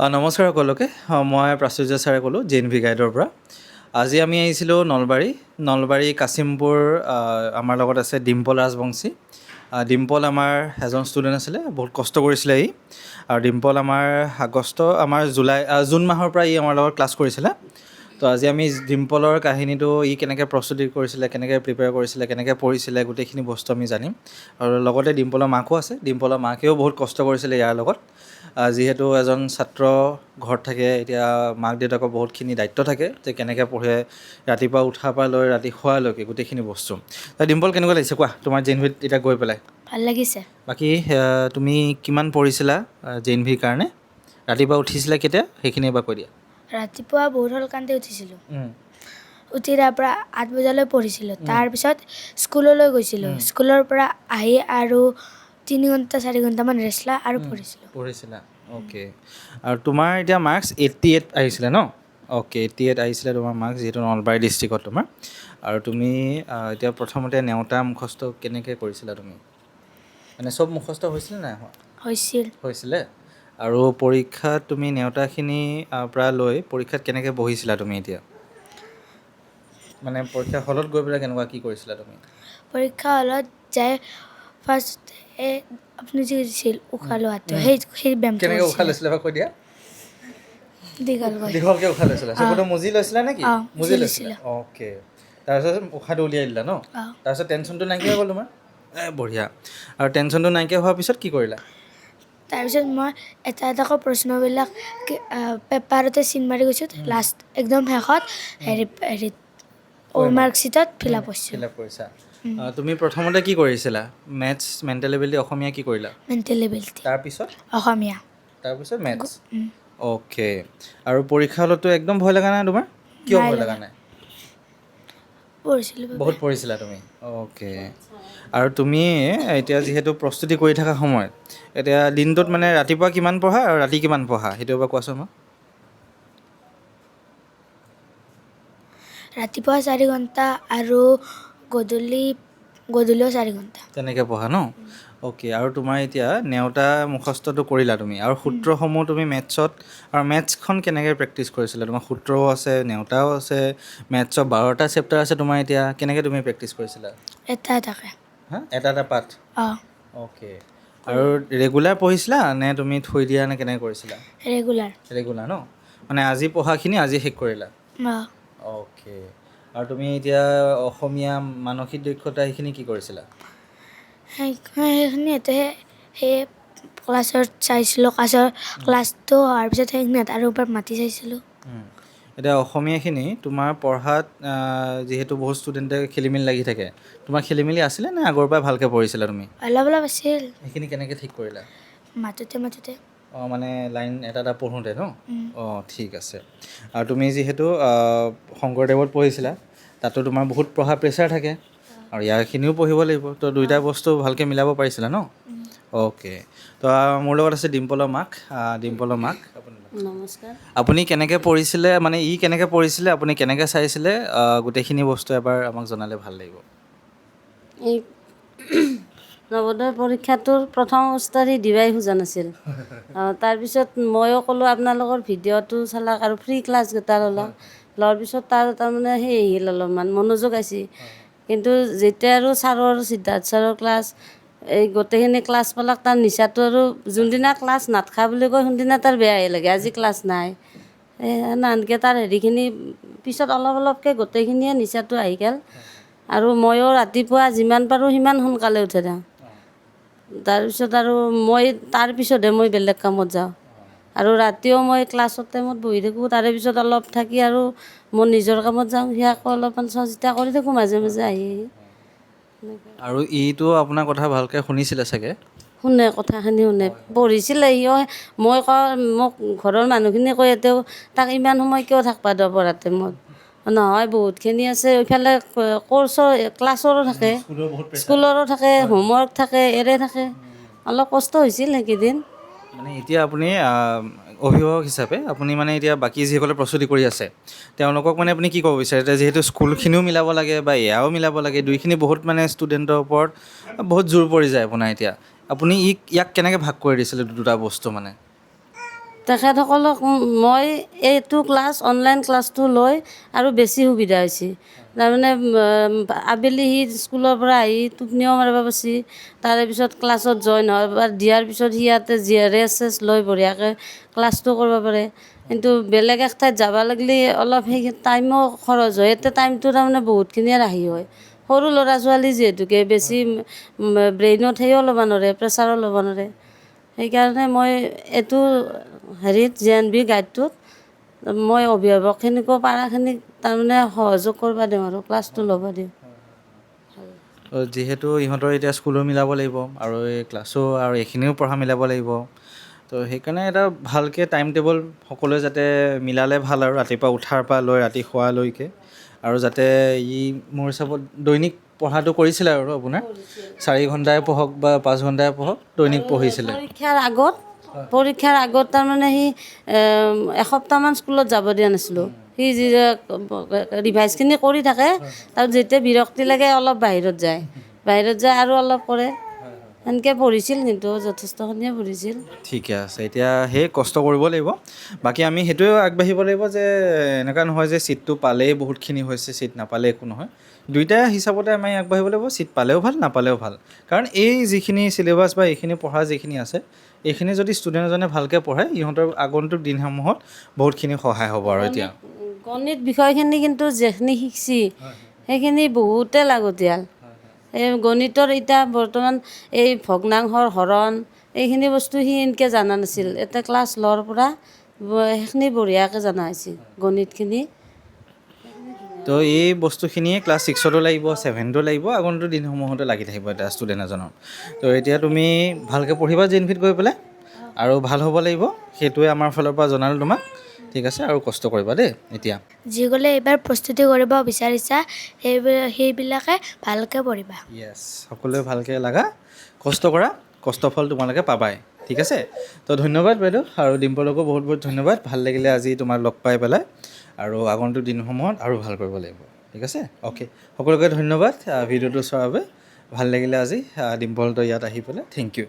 নমস্কাৰ সকলোকে। মই প্ৰাচুৰ্য ছাৰে ক'লোঁ JNV গাইডৰ পৰা। আজি আমি আহিছিলোঁ নলবাৰী কাছিমপুৰ। আমাৰ লগত আছে ডিম্পল ৰাজবংশী। ডিম্পল আমাৰ এজন ষ্টুডেণ্ট আছিলে, বহুত কষ্ট কৰিছিলে ই। আৰু ডিম্পল আমাৰ জুন মাহৰ পৰা ই আমাৰ লগত ক্লাছ কৰিছিলে। তো আজি আমি ডিম্পলৰ কাহিনীটো, ই কেনেকৈ প্ৰস্তুতি কৰিছিলে, কেনেকৈ প্ৰিপেয়াৰ কৰিছিলে, কেনেকৈ পঢ়িছিলে, গোটেইখিনি বস্তু আমি জানিম। আৰু লগতে ডিম্পলৰ মাকো আছে। ডিম্পলৰ মাকেও বহুত কষ্ট কৰিছিলে ইয়াৰ লগত। যিহেতু এজন ছাত্ৰ ঘৰত থাকে, এতিয়া মাক দেউতাকৰ বহুতখিনি দায়িত্ব থাকে যে কেনেকৈ পঢ়ে, ৰাতিপুৱা উঠাৰ পৰা লৈ ৰাতি শোৱালৈকে গোটেইখিনি বস্তু। ডিম্পল, কেনেকুৱা লাগিছে কোৱা তোমাৰ JNVত এতিয়া গৈ পেলাই? ভাল লাগিছে। বাকী তুমি কিমান পঢ়িছিলা JNVৰ কাৰণে? ৰাতিপুৱা উঠিছিলা কেতিয়া, সেইখিনি এবাৰ কৈ দিয়া। ৰাতিপুৱা বহুত সোনকালে উঠিছিলোঁ। উঠি তাৰ পৰা 8 বজালৈ পঢ়িছিলোঁ। তাৰপিছত স্কুললৈ গৈছিলোঁ। স্কুলৰ পৰা আহি আৰু 3 ঘণ্টা 4 ঘণ্টামান ৰেষ্ট লৈ আৰু পঢ়িছিলা। অ'কে। আৰু তোমাৰ এতিয়া মাৰ্কছ 88 আহিছিলে ন? অ'কে, 88 আহিছিলে তোমাৰ মাৰ্কছ, যিহেতু নলবাৰী ডিষ্ট্ৰিক্টত তোমাৰ। আৰু তুমি এতিয়া প্ৰথমতে নেওতা মুখস্থ কেনেকৈ কৰিছিলা তুমি? মানে চব মুখস্থ হৈছিলে নাই হোৱা? হৈছিলে। আৰু পৰীক্ষাত তুমি নেওতাখিনি পৰা লৈ পৰীক্ষাত কেনেকৈ বহিছিলা তুমি এতিয়া? মানে পৰীক্ষা হলত গৈ পেলাই কেনেকুৱা কি কৰিছিলা তুমি? পৰীক্ষা হলত যাই ফাৰ্ষ্ট আপুনি যি দিছিল উশাহ লোৱাটো, সেই ব্যায়ামটো কেনেকৈ উশাহ লৈছিলে এবাৰ কৈ দিয়া। দীঘলকৈ উশাহ লৈছিলা? চকুটো মুজি লৈছিলা নেকি? মুজি লৈছিলা। অ'কে। তাৰপিছত উশাহটো উলিয়াই দিলা ন? তাৰপিছত টেনশ্যনটো নাইকিয়া হৈ গ'ল তোমাৰ? বঢ়িয়া। আৰু টেনশ্যনটো নাইকিয়া হোৱাৰ পিছত কি কৰিলা? তাৰপিছত মই এটা এটাকৈ প্ৰশ্নবিলাক পেপাৰতে চিন মাৰি গৈছোঁ। লাষ্ট একদম শেষত মাৰ্কশ্বিটত ফিল আপ কৰিছা। তুমি প্ৰথমতে কি কৰিছিলা? মেথছ, মেণ্টেল এবিলিটি, অসমীয়া কি কৰিলা? মেণ্টেল এবিলিটি, তাৰপিছত অসমীয়া, তাৰপিছত মেথছ। অ'কে। আৰু পৰীক্ষা হলততো একদম ভয় লগা নাই তোমাৰ? কিয় ভয় লগা নাই? পঢ়িছিলোঁ বহুত পঢ়িছিলা তুমি? অ'কে। আৰু তুমি এতিয়া যিহেতু প্ৰস্তুতি কৰি থকা সময়ত, এতিয়া দিনটোত মানে ৰাতিপুৱা কিমান পঢ়া আৰু ৰাতি কিমান পঢ়া, সেইটো এবাৰ কোৱাচোন মোক। ৰাতিপুৱা 4 ঘণ্টা আৰু গধূলিও 4 ঘণ্টা। তেনেকৈ পঢ়া ন? অ'কে। আৰু তোমাৰ এতিয়া নেওতা মুখস্থটো কৰিলা তুমি, আৰু সূত্ৰসমূহ তুমি মেথছত, আৰু মেথছখন কেনেকৈ প্ৰেক্টিছ কৰিছিলা? তোমাৰ সূত্ৰও আছে, নেওতাও আছে, মেথছৰ 12টা চেপ্টাৰ আছে তোমাৰ এতিয়া, কেনেকৈ তুমি প্ৰেক্টিছ কৰিছিলা? এটা এটা পাঠ? অ'কে। আৰু ৰেগুলাৰ পঢ়িছিলা নে তুমি থৈ দিয়া নে কেনেকৈ কৰিছিলা? ৰেগুলাৰ ন? মানে আজি পঢ়াখিনি আজি শেষ কৰিলা? অ'কে। আৰু তুমি এতিয়া অসমীয়া মানসিক দক্ষতা সেইখিনি কি কৰিছিলা? সেইখিনি সেই ক্লাছত চাইছিলোঁ, ক্লাছটো হোৱাৰ পিছত সেইখিনি আৰু এবাৰ মাতি চাইছিলোঁ। এতিয়া অসমীয়াখিনি তোমাৰ পঢ়াত যিহেতু বহুত ষ্টুডেণ্টে খেলিমেলি লাগি থাকে, তোমাৰ খেলিমেলি আছিলে নে আগৰ পৰাই ভালকৈ পঢ়িছিলা তুমি? অলপ আছিল। সেইখিনি কেনেকৈ ঠিক কৰিলা? মাতোতে। মানে লাইন এটা এটা পঢ়োঁতে ন? ঠিক আছে। আৰু তুমি যিহেতু শংকৰদেৱত পঢ়িছিলা, তাতো তোমাৰ বহুত পঢ়া প্ৰেছাৰ থাকে, আৰু ইয়াৰখিনিও পঢ়িব লাগিব, তো দুইটা বস্তু ভালকৈ মিলাব পাৰিছিলা ন? অ'কে। তো মোৰ লগত আছে ডিম্পলৰ মাক। নমস্কাৰ। আপুনি কেনেকৈ পঢ়িছিলে, মানে ই কেনেকৈ পঢ়িছিলে, আপুনি কেনেকৈ চাইছিলে, গোটেইখিনি বস্তু এবাৰ আমাক জনালে ভাল লাগিব। এই নৱোদয় পৰীক্ষাটোৰ প্ৰথম অৱস্থাত দিবাই খোজা নাছিল। তাৰপিছত ময়ো ক'লোঁ আপোনালোকৰ ভিডিঅ'টো চালাক আৰু ফ্ৰী ক্লাছকেইটা লোৱাৰ পিছত তাৰমানে সেই আহিল, অলপমান মনোযোগ আহিছিল। কিন্তু যেতিয়া আৰু সিদ্ধাৰ্থ ছাৰৰ ক্লাছ, এই গোটেইখিনি ক্লাছ পালাক, তাৰ নিচাটো আৰু যোনদিনা ক্লাছ নাথাকা বুলি কয় সেইদিনা তাৰ বেয়াই লাগে, আজি ক্লাছ নাই। আনকি তাৰ হেৰিখিনি পিছত অলপকৈ গোটেইখিনিয়ে নিচাটো আহি গ'ল। আৰু ময়ো ৰাতিপুৱা যিমান পাৰোঁ সিমান সোনকালে উঠি যাওঁ। তাৰপিছত আৰু মই বেলেগ কামত যাওঁ। আৰু ৰাতিও মই ক্লাছৰ টাইমত বহি থাকোঁ। তাৰে পিছত অলপ থাকি আৰু মই নিজৰ কামত যাওঁ, সিয়াকো অলপমান চোৱা চিতা কৰি থাকোঁ মাজে মাজে আহি। আৰু ইটো আপোনাৰ কথা ভালকৈ শুনিছিলে চাগে? শুনে, কথাখিনি শুনে, পঢ়িছিলে সিও। মোক ঘৰৰ মানুহখিনি কৈ এতিয়াও তাক ইমান সময় কিয় থাকিব দিয় পঢ়াৰ টাইমত? নহয়, বহুতখিনি আছে, এইফালে ক্লাছৰো থাকে, স্কুলৰো থাকে, হোমৱৰ্ক থাকে, থাকে। অলপ কষ্ট হৈছিল সেইকেইদিন। মানে এতিয়া আপুনি অভিভাৱক হিচাপে আপুনি মানে এতিয়া বাকী যিসকলে প্ৰস্তুতি কৰি আছে, তেওঁলোকক মানে আপুনি কি ক'ব বিচাৰে? যিহেতু স্কুলখিনিও মিলাব লাগে বা এয়াও মিলাব লাগে, দুইখিনি বহুত মানে ষ্টুডেণ্টৰ ওপৰত বহুত জোৰ পৰি যায় আপোনাৰ এতিয়া। আপুনি ইয়াক কেনেকৈ ভাগ কৰি দিছিলে দুটা বস্তু মানে? তেখেতসকলক মই এইটো ক্লাছ অনলাইন ক্লাছটো লৈ আৰু বেছি সুবিধা হৈছে। তাৰমানে আবেলি সি স্কুলৰ পৰা আহি টোপনিও মাৰিব পাৰিছে, তাৰে পিছত ক্লাছত জইন হোৱাৰ দিয়াৰ পিছত সি ইয়াতে ৰেষ্ট চেষ্ট লৈ বঢ়িয়াকৈ ক্লাছটো কৰিব পাৰে। কিন্তু বেলেগ এক ঠাইত যাব লাগিলে অলপ সেই টাইমো খৰচ হয়, এতিয়া টাইমটো তাৰমানে বহুতখিনিয়ে ৰাহি হয়। সৰু ল'ৰা ছোৱালী যিহেতুকে বেছি ব্ৰেইনত সেইও ল'ব নোৱাৰে, প্ৰেছাৰো ল'ব নোৱাৰে। সেইকাৰণে মই এইটো হেৰিত JNV গাইডটোত মই অভিভাৱকখিনিকো পাৰাখিনিক তাৰমানে সহযোগ কৰিব দিওঁ আৰু ক্লাছটো ল'ব দিওঁ। যিহেতু ইহঁতৰ এতিয়া স্কুলো মিলাব লাগিব আৰু এই ক্লাছো আৰু এইখিনিও পঢ়া মিলাব লাগিব, তো সেইকাৰণে এটা ভালকৈ টাইম টেবল সকলোৱে যাতে মিলালে ভাল আৰু ৰাতিপুৱা উঠাৰ পৰা লৈ ৰাতি শোৱালৈকে। আৰু যাতে মোৰ হিচাপত দৈনিক পঢ়াটো কৰিছিলে আৰু আপোনাৰ 4 ঘণ্টাই পঢ়ক বা 5 ঘণ্টাই পঢ়ক দৈনিক পঢ়িছিলে। পৰীক্ষাৰ আগত তাৰমানে সি এসপ্তাহমান স্কুলত যাব দিয়া নাছিলোঁ। সি ৰিভাইজখিনি কৰি থাকে, তাৰ যেতিয়া বিৰক্তি লাগে অলপ বাহিৰত যায় আৰু অলপ কৰে। সেনেকৈ পঢ়িছিল, কিন্তু যথেষ্টখিনিয়ে পঢ়িছিল। ঠিকে আছে, এতিয়া সেই কষ্ট কৰিব লাগিব। বাকী আমি সেইটোৱে আগবাঢ়িব লাগিব যে এনেকুৱা নহয় যে ছিটটো পালেই বহুতখিনি হৈছে, ছিট নাপালে একো নহয়। দুইটা হিচাপতে আমি আগবাঢ়িব লাগিব, ছিট পালেও ভাল নাপালেও ভাল। কাৰণ এই যিখিনি চিলেবাছ বা এইখিনি পঢ়া যিখিনি আছে, এইখিনি যদি ষ্টুডেণ্ট এজনে ভালকৈ পঢ়ে ইহঁতৰ আগন্তুক দিনসমূহত বহুতখিনি সহায় হ'ব। আৰু এতিয়া গণিত বিষয়খিনি কিন্তু যিখিনি শিকছি সেইখিনি বহুতে লাগতিয়াল। এই গণিতৰ এতিয়া বৰ্তমান এই ভগ্নাংশৰ হৰণ এইখিনি বস্তু সি এনেকৈ জানা নাছিল, এটা ক্লাছ লোৱাৰ পৰা সেইখিনি বঢ়িয়াকৈ জনা হৈছে গণিতখিনি। তো এই বস্তুখিনিয়ে ক্লাছ 6তো লাগিব, 7তো লাগিব, আগন্তুক দিনসমূহতো লাগি থাকিব এটা ষ্টুডেণ্ট এজনৰ। তো এতিয়া তুমি ভালকৈ পঢ়িবা JNVত গৈ পেলাই, আৰু ভাল হ'ব লাগিব, সেইটোৱে আমাৰ ফালৰ পৰা জনালোঁ তোমাক। ঠিক আছে, আৰু কষ্ট কৰিবা দেই। এতিয়া যিসকলে এইবাৰ প্ৰস্তুতি কৰিব বিচাৰিছা সেইবিলাকে ভালকৈ পঢ়িবা। য়েছ, সকলোৱে ভালকৈ লাগা, কষ্ট কৰা, কষ্টফল তোমালোকে পাবাই। ঠিক আছে, তো ধন্যবাদ বাইদেউ, আৰু ডিম্পলকো বহুত বহুত ধন্যবাদ। ভাল লাগিলে আজি তোমাক লগ পাই পেলাই, আৰু আগন্তুক দিনসমূহত আৰু ভাল কৰিব লাগিব। ঠিক আছে, অ'কে, সকলোকে ধন্যবাদ ভিডিঅ'টো চোৱাৰ বাবে। ভাল লাগিলে আজি ডিম্পলটো ইয়াত আহি পেলাই। Thank U.